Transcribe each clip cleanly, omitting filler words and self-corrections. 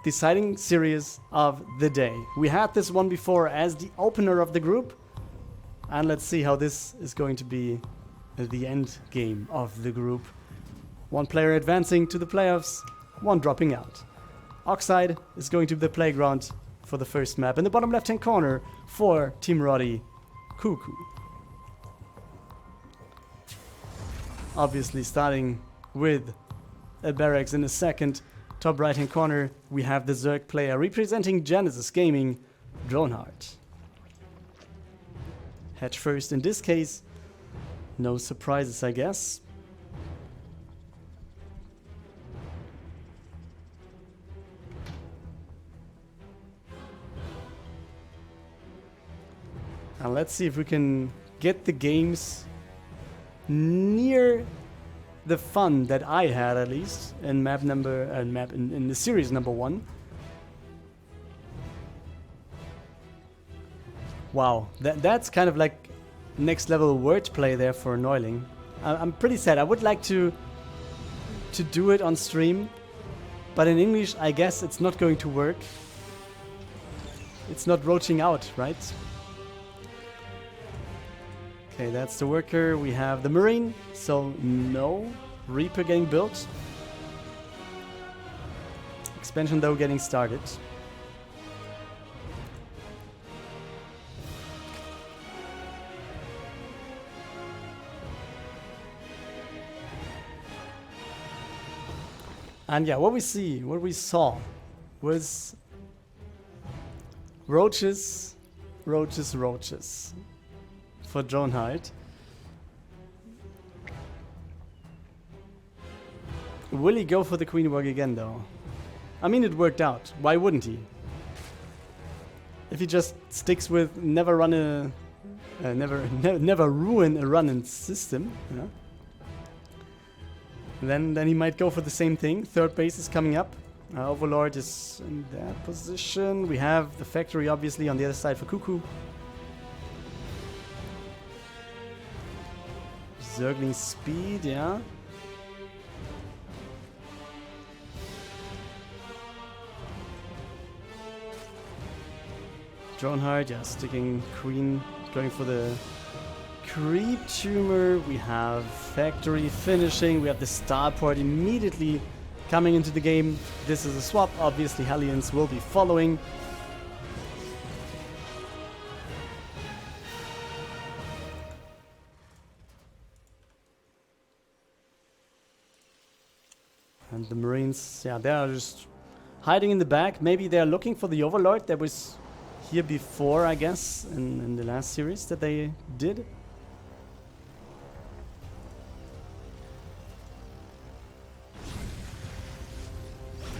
deciding series of the day. We had this one before as the opener of the group. And let's see how this is going to be the end game of the group. One player advancing to the playoffs, one dropping out. Oxide is going to be the playground for the first map in the bottom left-hand corner for Team Rotti CuKu. Obviously starting with a barracks in the second. Top right-hand corner, we have the Zerg player representing Genesis Gaming, Dronehard. Hedge first in this case. No surprises, I guess. And let's see if we can get the games near the fun that I had, at least in in the series number 1. Wow, that's kind of like next level wordplay there for Neuling. I'm pretty sad. I would like to do it on stream, but in English I guess it's not going to work. It's not roaching out, right? Okay, that's the worker. We have the Marine, so no Reaper getting built. Expansion though getting started. And yeah, what we saw was roaches for Dronehard. Will he go for the Queen work again though? I mean, it worked out. Why wouldn't he? If he just sticks with never ruin a run-in system, you know? Then he might go for the same thing. Third base is coming up. Overlord is in that position. We have the factory obviously on the other side for CuKu. Zergling speed, yeah. Dronehard, yeah, sticking Queen, going for the Creep Tumor. We have Factory finishing. We have the Starport immediately coming into the game. This is a swap. Obviously, Hellions will be following. And the Marines, yeah, they are just hiding in the back. Maybe they're looking for the Overlord that was here before, I guess, in the last series that they did.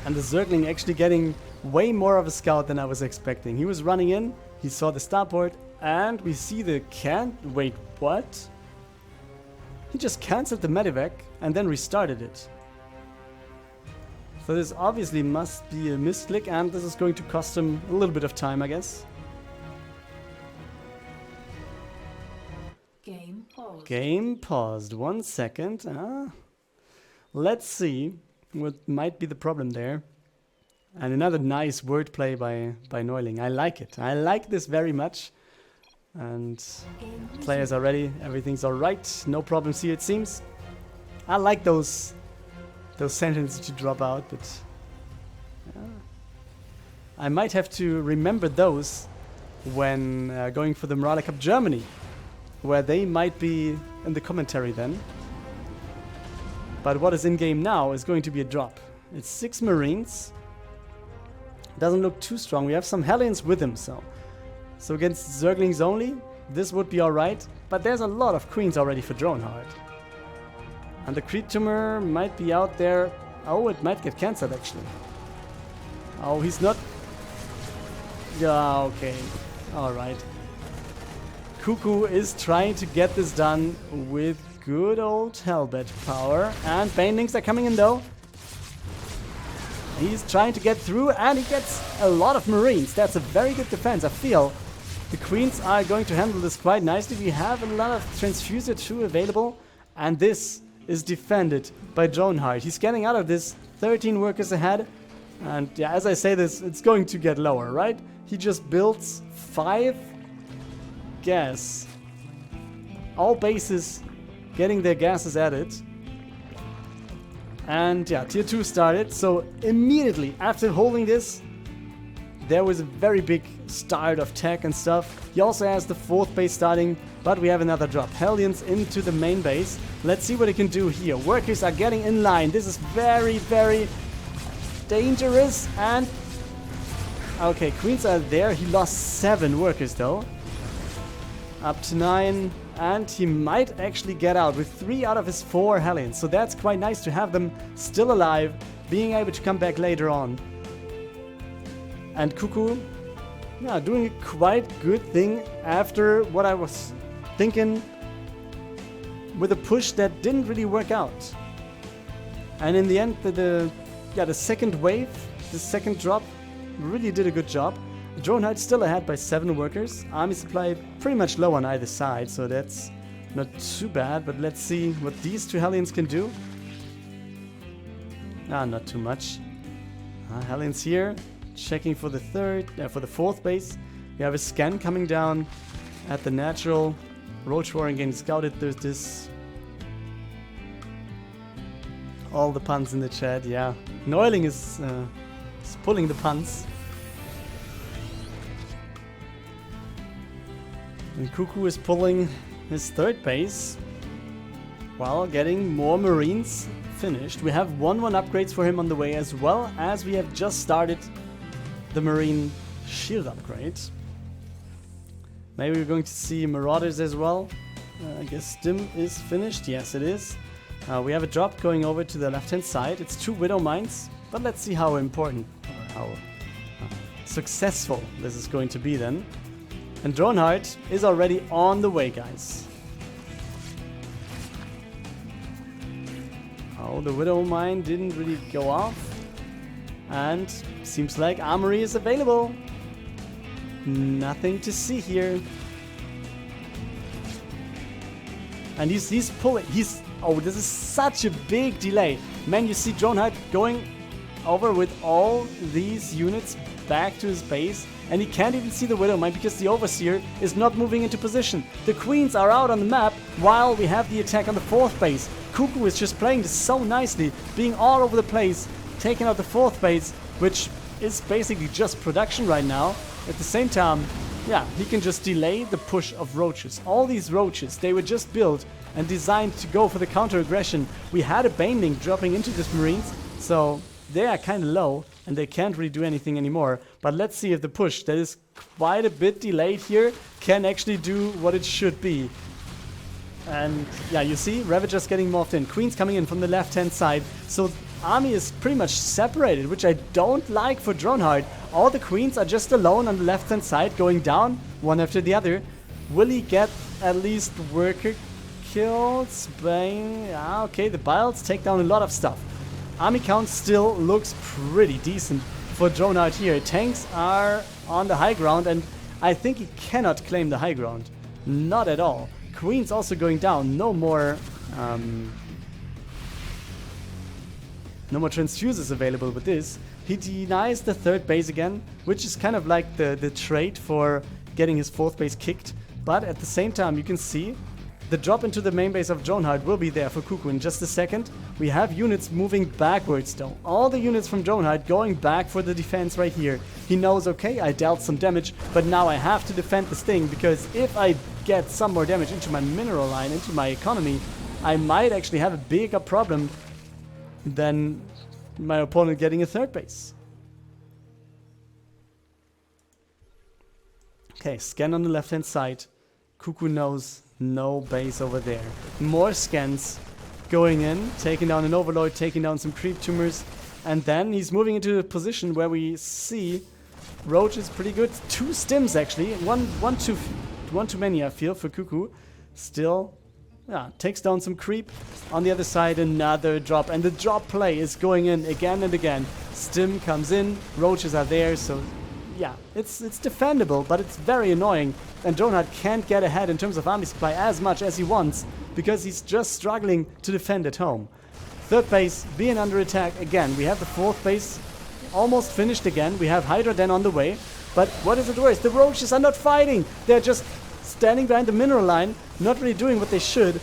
And the Zergling actually getting way more of a scout than I was expecting. He was running in, he saw the starport, and we see the wait, what? He just cancelled the medevac and then restarted it. So this obviously must be a misclick, and this is going to cost him a little bit of time, I guess. Game paused. Game paused. 1 second. Let's see what might be the problem there. And another nice wordplay by Neuling. I like it. I like this very much. And players are ready. Everything's alright. No problems here, it seems. I like those sentences to drop out, but I might have to remember those when going for the maralecup Germany, where they might be in the commentary then. But what is in game now is going to be a drop. It's 6 Marines. Doesn't look too strong. We have some Hellions with him, so against Zerglings only, this would be alright. But there's a lot of Queens already for Dronehard. And the Creep Tumor might be out there. Oh, it might get cancelled actually. Oh, he's not. Yeah, okay. Alright. CuKu is trying to get this done with good old Hellbat power. And Banelings are coming in though. He's trying to get through and he gets a lot of Marines. That's a very good defense. I feel the Queens are going to handle this quite nicely. We have a lot of Transfuser 2 available. And this is defended by Dronehard. He's getting out of this. 13 workers ahead. And yeah, as I say this, it's going to get lower, right? He just builds 5 gas. All bases getting their gases added. And yeah, tier 2 started. So immediately after holding this, there was a very big start of tech and stuff. He also has the 4th base starting, but we have another drop. Hellions into the main base. Let's see what he can do here. Workers are getting in line. This is very, very dangerous. And okay, queens are there. He lost 7 workers though. Up to 9. And he might actually get out with 3 out of his 4 Hellions. So that's quite nice to have them still alive, being able to come back later on. And CuKu, yeah, doing a quite good thing after what I was thinking with a push that didn't really work out. And in the end, the second wave, the second drop, really did a good job. Dronehard still ahead by 7 workers. Army supply pretty much low on either side, so that's not too bad. But let's see what these 2 Hellions can do. Not too much. Hellions here, checking for the 4th base. We have a scan coming down at the natural. Roach Warren getting scouted. There's this. All the puns in the chat, yeah. Neuling is pulling the puns. And CuKu is pulling his 3rd base while getting more Marines finished. We have 1-1 upgrades for him on the way, as well as we have just started the Marine shield upgrade. Maybe we're going to see Marauders as well. I guess Stim is finished. Yes, it is. We have a drop going over to the left-hand side. It's 2 Widow Mines, but let's see how important or how successful this is going to be then. And Dronehard is already on the way, guys. Oh, the Widow Mine didn't really go off. And seems like Armory is available. Nothing to see here. And he's pulling. Oh, this is such a big delay. Man, you see Dronehard going over with all these units back to his base. And he can't even see the Widow Mine because the Overseer is not moving into position. The Queens are out on the map while we have the attack on the 4th base. CuKu is just playing this so nicely, being all over the place, taking out the 4th base, which is basically just production right now. At the same time, yeah, he can just delay the push of roaches. All these roaches, they were just built and designed to go for the counter-aggression. We had a Baneling dropping into this Marines, so they are kind of low and they can't really do anything anymore. But let's see if the push, that is quite a bit delayed here, can actually do what it should be. And yeah, you see, Ravagers getting morphed in. Queens coming in from the left-hand side. So army is pretty much separated, which I don't like for Dronehard. All the Queens are just alone on the left-hand side, going down one after the other. Will he get at least worker kills? Bang. Yeah, okay, the Biles take down a lot of stuff. Army count still looks pretty decent for Dronehard here. Tanks are on the high ground, and I think he cannot claim the high ground. Not at all. Queens also going down. No more transfuses available with this. He denies the 3rd base again, which is kind of like the trait for getting his 4th base kicked. But at the same time, you can see the drop into the main base of Dronehard will be there for CuKu in just a second. We have units moving backwards though. All the units from Dronehard going back for the defense right here. He knows, okay, I dealt some damage, but now I have to defend this thing, because if I get some more damage into my mineral line, into my economy, I might actually have a bigger problem than my opponent getting a 3rd base. Okay, scan on the left-hand side. CuKu knows no base over there. More scans going in, taking down an Overlord, taking down some creep tumors, and then he's moving into a position where we see Roach is pretty good. 2 stims actually, one too many I feel for CuKu. Still, yeah, takes down some creep. On the other side, another drop, and the drop play is going in again and again. Stim comes in, roaches are there, so yeah, it's defendable, but it's very annoying. And Dronehard can't get ahead in terms of army supply as much as he wants, because he's just struggling to defend at home. 3rd base being under attack again. We have the 4th base almost finished again. We have Hydra Den on the way. But what is it worse? The Roaches are not fighting. They're just standing behind the mineral line, not really doing what they should.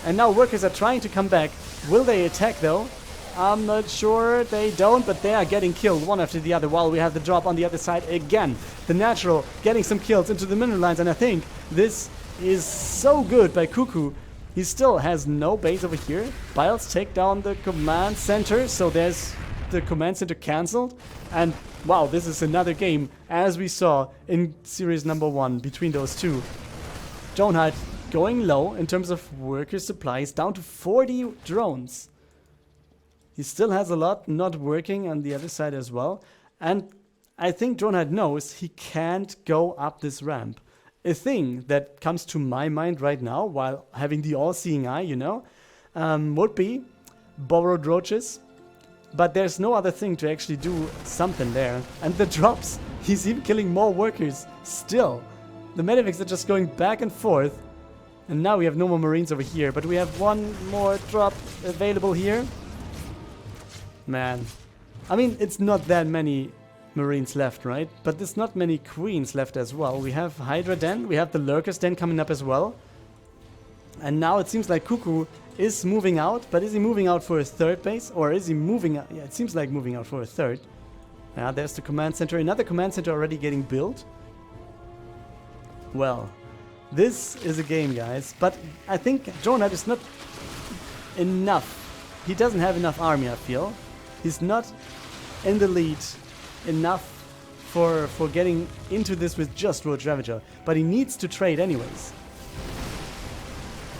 And now workers are trying to come back. Will they attack though? I'm not sure. They don't, but they are getting killed one after the other while we have the drop on the other side again. The Natural getting some kills into the mineral lines, and I think this is so good by CuKu. He still has no base over here. Biles take down the command center, so there's the command center cancelled. And wow, this is another game, as we saw in series number 1 between those two. Dronehard going low in terms of worker supplies, down to 40 drones. He still has a lot not working on the other side as well. And I think Dronehard knows he can't go up this ramp. A thing that comes to my mind right now, while having the all-seeing eye, you know, would be borrowed roaches. But there's no other thing to actually do something there. And the drops, he's even killing more workers still. The medivacs are just going back and forth. And now we have no more marines over here, but we have one more drop available here. Man, I mean, it's not that many marines left, right? But there's not many queens left as well. We have Hydra Den, we have the Lurkers Den coming up as well. And now it seems like CuKu is moving out, but is he moving out for a third base? Or is he moving out? Yeah, it seems like moving out for a third. Yeah, there's the command center. Another command center already getting built. Well, this is a game, guys. But I think Dronehard is not enough. He doesn't have enough army, I feel. He's not in the lead enough for getting into this with just Roach Ravager. But he needs to trade anyways.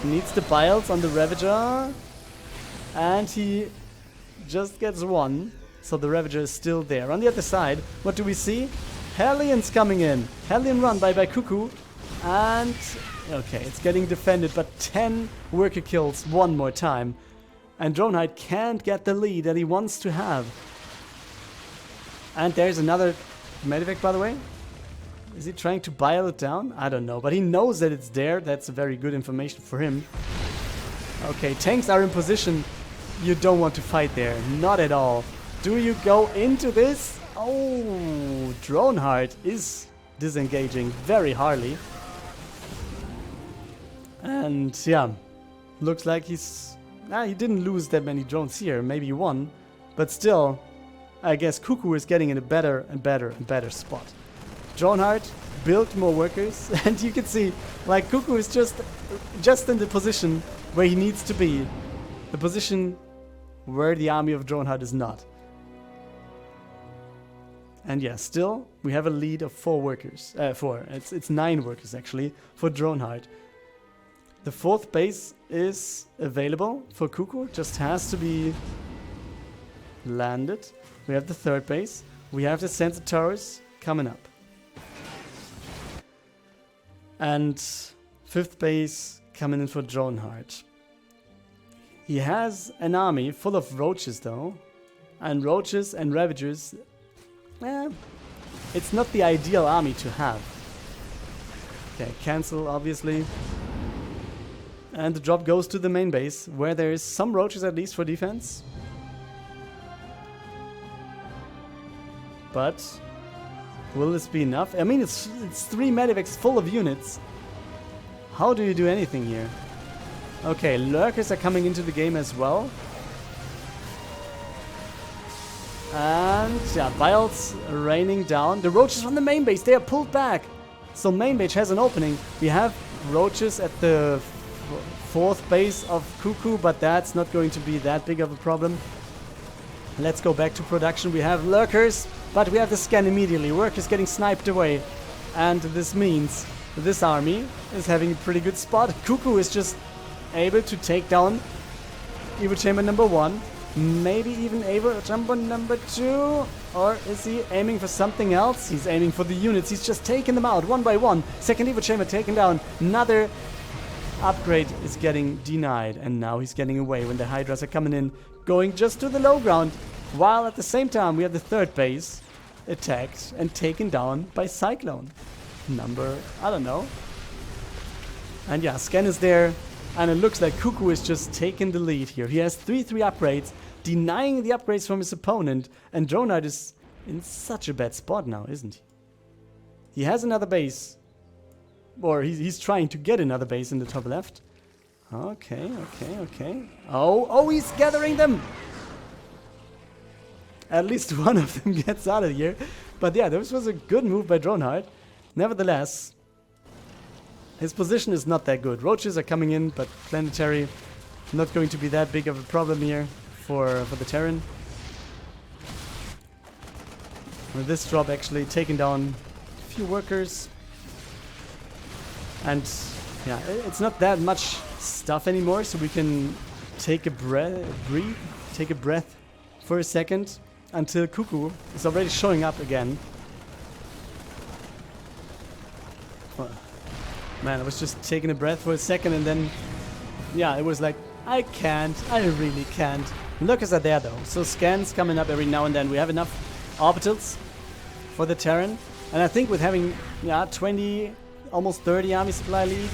He needs the Biles on the Ravager. And he just gets one. So the Ravager is still there. On the other side, what do we see? Hellions coming in. Hellion run by CuKu. And okay, it's getting defended, but 10 worker kills one more time. And Dronehard can't get the lead that he wants to have. And there's another medivac, by the way. Is he trying to bile it down? I don't know, but he knows that it's there. That's very good information for him. Okay, tanks are in position. You don't want to fight there, not at all. Do you go into this? Oh, Dronehard is disengaging very hardly. And yeah, looks like he didn't lose that many drones here, maybe one. But still, I guess CuKu is getting in a better and better and better spot. Dronehard built more workers, and you can see, like, CuKu is just in the position where he needs to be. The position where the army of Dronehard is not. And yeah, still, we have a lead of 4 workers. It's 9 workers, actually, for Dronehard. The 4th base is available for CuKu, just has to be landed. We have the 3rd base. We have the sensor towers coming up. And 5th base coming in for Dronehard. He has an army full of roaches though. And roaches and ravagers, it's not the ideal army to have. Okay, cancel obviously. And the drop goes to the main base, where there is some roaches at least for defense. But will this be enough? I mean, it's 3 medivacs full of units. How do you do anything here? Okay, Lurkers are coming into the game as well. And yeah, Biles raining down. The roaches from the main base, they are pulled back. So main base has an opening. We have roaches at the 4th base of CuKu, but that's not going to be that big of a problem. Let's go back to production. We have Lurkers, but we have the scan immediately. Workers getting sniped away. And this means this army is having a pretty good spot. CuKu is just able to take down Evo Chamber number 1. Maybe even Evo Chamber number 2. Or is he aiming for something else? He's aiming for the units. He's just taking them out one by one. 2nd Evo Chamber taken down. Another upgrade is getting denied. And now he's getting away when the Hydras are coming in. Going just to the low ground. While at the same time we have the 3rd base attacked and taken down by Cyclone. Number, I don't know. And yeah, scan is there. And it looks like CuKu is just taking the lead here. He has 3 upgrades, denying the upgrades from his opponent. And Dronehard is in such a bad spot now, isn't he? He has another base. Or he's trying to get another base in the top left. Okay, okay, okay. Oh, he's gathering them! At least one of them gets out of here. But yeah, this was a good move by Dronehard. Nevertheless, his position is not that good. Roaches are coming in, but Planetary not going to be that big of a problem here for the Terran. With this drop actually taking down a few workers. And yeah, it's not that much stuff anymore, so we can take a breath for a second until CuKu is already showing up again. Oh, man, I was just taking a breath for a second and then, yeah, it was like, I really can't. Lurkers are there though, so scans coming up every now and then. We have enough orbitals for the Terran, and I think with having 20, almost 30 army supply lead,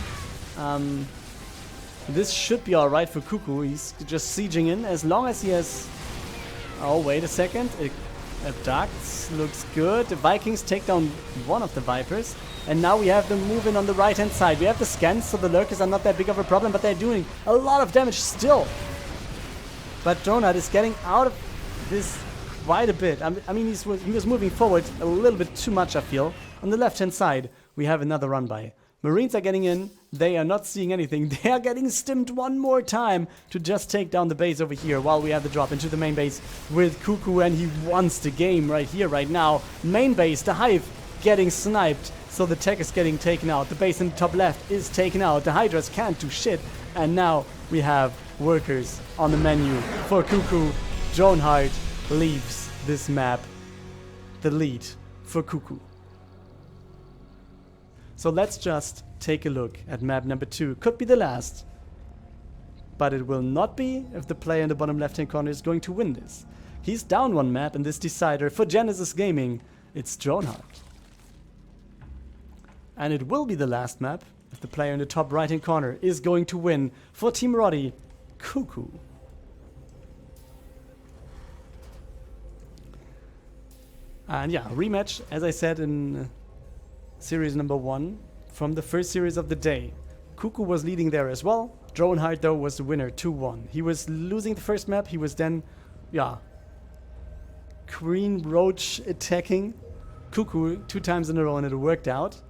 this should be alright for CuKu. He's just sieging in as long as he has... Oh, wait a second. Abducts looks good. The Vikings take down one of the Vipers. And now we have them moving on the right-hand side. We have the scans, so the Lurkers are not that big of a problem, but they're doing a lot of damage still. But Dronehard is getting out of this quite a bit. I mean, he was moving forward a little bit too much, I feel. On the left-hand side, we have another run-by. Marines are getting in. They are not seeing anything. They are getting stimmed one more time to just take down the base over here while we have the drop into the main base with CuKu, and he wants the game right here, right now. Main base, the Hive, getting sniped. So the tech is getting taken out. The base in the top left is taken out. The Hydras can't do shit. And now we have workers on the menu for CuKu. Dronehard leaves this map. The lead for CuKu. So let's just take a look at map number 2. Could be the last, but it will not be if the player in the bottom left-hand corner is going to win this. He's down one map in this decider. For Genesis Gaming, it's Dronehard. And it will be the last map if the player in the top right-hand corner is going to win. For Team Rotti CuKu. And yeah, rematch, as I said in series number 1 from the first series of the day. CuKu was leading there as well. Dronehard though was the winner, 2-1. He was losing the first map. He was then, Queen Roach attacking CuKu 2 times in a row, and it worked out.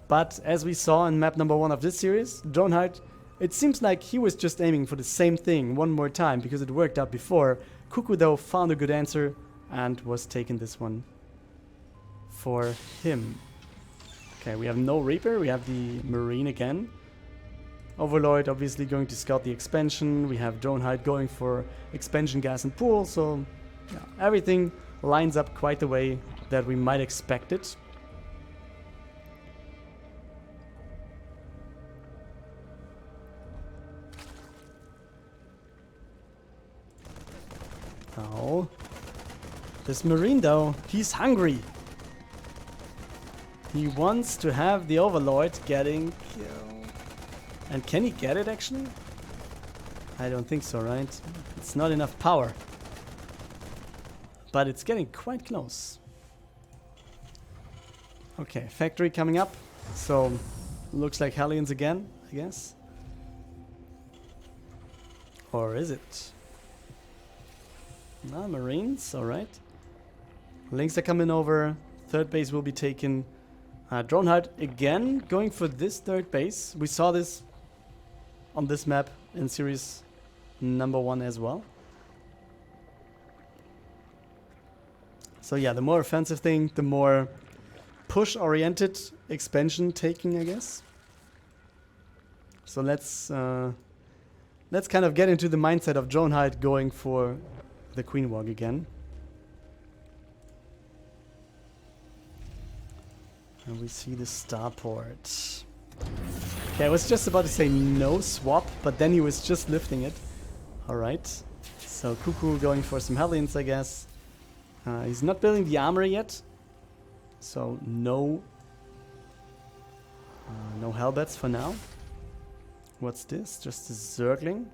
But as we saw in map number 1 of this series, Dronehard, it seems like he was just aiming for the same thing one more time because it worked out before. CuKu though found a good answer and was taking this one for him. Okay, we have no Reaper, we have the Marine again. Overlord obviously going to scout the expansion. We have Dronehard going for expansion gas and pool, so yeah, everything lines up quite the way that we might expect it. Oh, this Marine though, he's hungry. He wants to have the Overlord getting killed. And can he get it actually? I don't think so, right? It's not enough power. But it's getting quite close. Okay, factory coming up. So, looks like Hellions again, I guess. Or is it? No, Marines, alright. Links are coming over. Third base will be taken. Dronehard again going for this third base. We saw this on this map in series number 1 as well. So yeah, the more offensive thing, the more push-oriented expansion taking, I guess. So let's kind of get into the mindset of Dronehard going for the Queen Walk again. And we see the starport. Okay, I was just about to say no swap, but then he was just lifting it. Alright. So CuKu going for some Hellions, I guess. He's not building the armory yet. So no Hellbats for now. What's this? Just a Zergling.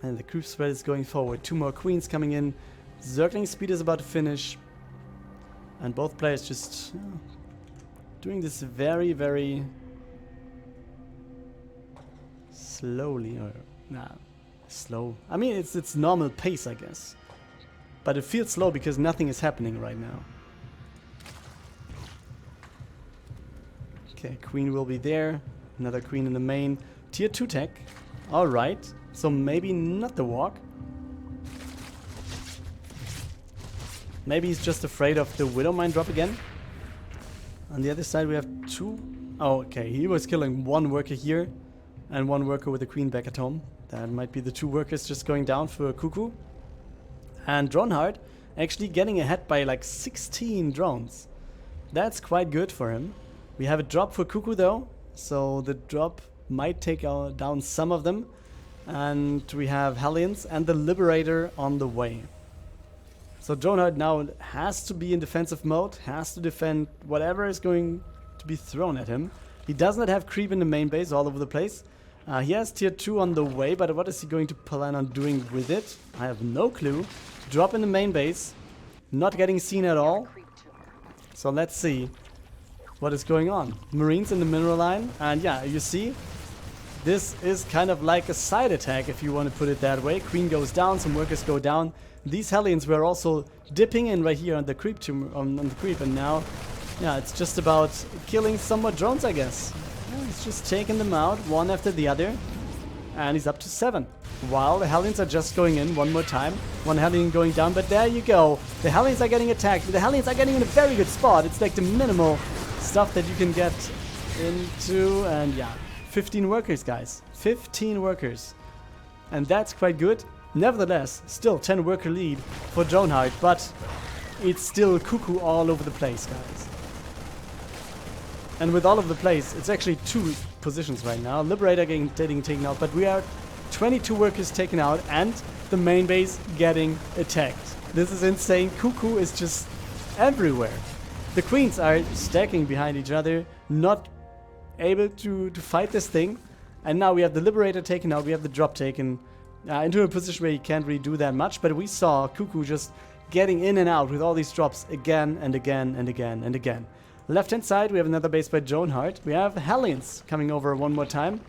And the creep spread is going forward. 2 more queens coming in. Zergling speed is about to finish. And both players just doing this very, very slowly. Or, slow. I mean, it's normal pace, I guess. But it feels slow because nothing is happening right now. Okay, queen will be there. Another queen in the main. Tier 2 tech. Alright. So maybe not the walk. Maybe he's just afraid of the Widow Mine drop again. On the other side we have 2. Oh, okay. He was killing 1 worker here. And 1 worker with the queen back at home. That might be the 2 workers just going down for CuKu. And Dronehard actually getting ahead by like 16 drones. That's quite good for him. We have a drop for CuKu though. So the drop might take down some of them. And we have Hellions and the Liberator on the way. So Dronehard now has to be in defensive mode. Has to defend whatever is going to be thrown at him. He does not have creep in the main base all over the place. He has tier 2 on the way, but what is he going to plan on doing with it? I have no clue. Drop in the main base. Not getting seen at all. So let's see what is going on. Marines in the mineral line. And yeah, you see, this is kind of like a side attack if you want to put it that way. Queen goes down, some workers go down. These Hellions were also dipping in right here on the creep, on the creep, and now, yeah, it's just about killing some more drones, I guess. Yeah, he's just taking them out one after the other, and he's up to 7. While the Hellions are just going in one more time. 1 Hellion going down, but there you go. The Hellions are getting attacked. The Hellions are getting in a very good spot. It's like the minimal stuff that you can get into, and yeah, 15 workers, guys. 15 workers. And that's quite good. Nevertheless, still 10 worker lead for Dronehard, but it's still CuKu all over the place, guys. And with all over the place, it's actually 2 positions right now. Liberator getting taken out, but we are 22 workers taken out and the main base getting attacked. This is insane. CuKu is just everywhere. The queens are stacking behind each other, not able to fight this thing. And now we have the Liberator taken out, we have the drop taken into a position where he can't really do that much. But we saw CuKu just getting in and out with all these drops again and again and again and again. Left hand side, we have another base by Dronehard. We have Hellions coming over one more time.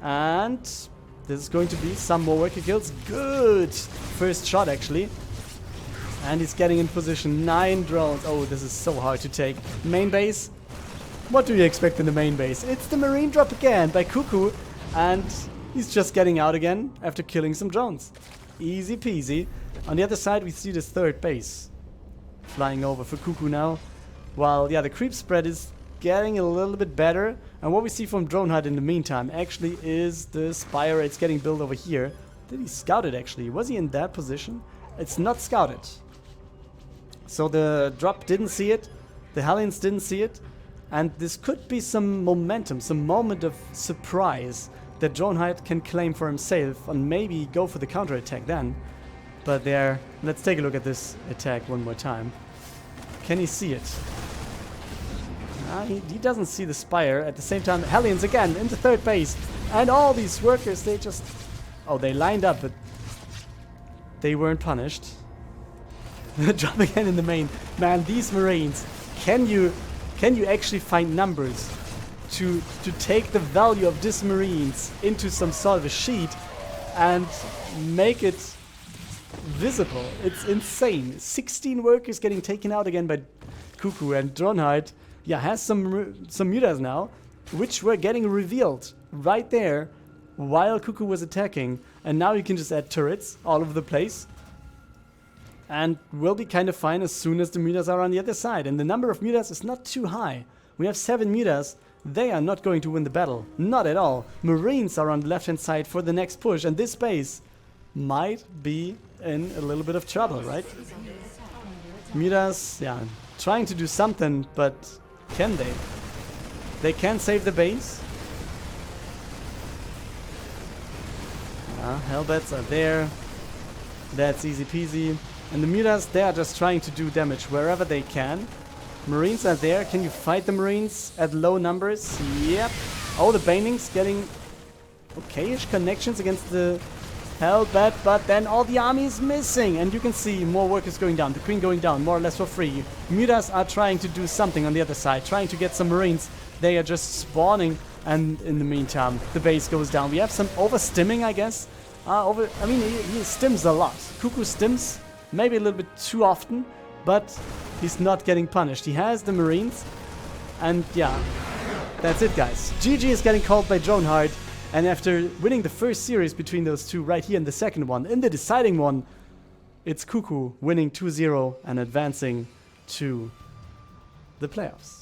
And this is going to be some more worker kills. Good first shot, actually. And he's getting in position. 9 drones. Oh, this is so hard to take. Main base. What do you expect in the main base? It's the Marine drop again by CuKu. And he's just getting out again after killing some drones. Easy peasy. On the other side, we see this 3rd base flying over for CuKu now. While, yeah, the creep spread is getting a little bit better. And what we see from Dronehard in the meantime actually is the Spire. It's getting built over here. Did he scout it, actually? Was he in that position? It's not scouted. So the drop didn't see it. The Hellions didn't see it. And this could be some momentum, some moment of surprise that Dronehard can claim for himself and maybe go for the counterattack then. But there, let's take a look at this attack one more time. Can he see it? He doesn't see the Spire. At the same time, Hellions again in the 3rd base. And all these workers, they just... Oh, they lined up, but they weren't punished. Drop again in the main. Man, these Marines, can you actually find numbers to take the value of these Marines into some sort of a sheet and make it visible? It's insane. 16 workers getting taken out again by CuKu, and Dronehard, yeah, has some mutas now, which were getting revealed right there while CuKu was attacking. And now you can just add turrets all over the place. And we'll be kind of fine as soon as the mutas are on the other side. And the number of mutas is not too high. We have 7 mutas. They are not going to win the battle. Not at all. Marines are on the left-hand side for the next push. And this base might be in a little bit of trouble, right? Mutas, yeah, trying to do something, but can they? They can save the base. Hellbats are there. That's easy peasy. And the mutas, they are just trying to do damage wherever they can. Marines are there. Can you fight the Marines at low numbers? Yep. Oh, the Banings getting okayish connections against the Hellbat, but then all the army is missing. And you can see more workers going down. The Queen going down, more or less for free. Mutas are trying to do something on the other side, trying to get some Marines. They are just spawning. And in the meantime, the base goes down. We have some overstimming, I guess. I mean, he stims a lot. CuKu stims maybe a little bit too often, but he's not getting punished. He has the Marines. And yeah, that's it, guys. GG is getting called by Dronehard. And after winning the first series between those two right here in the second one, in the deciding one, it's CuKu winning 2-0 and advancing to the playoffs.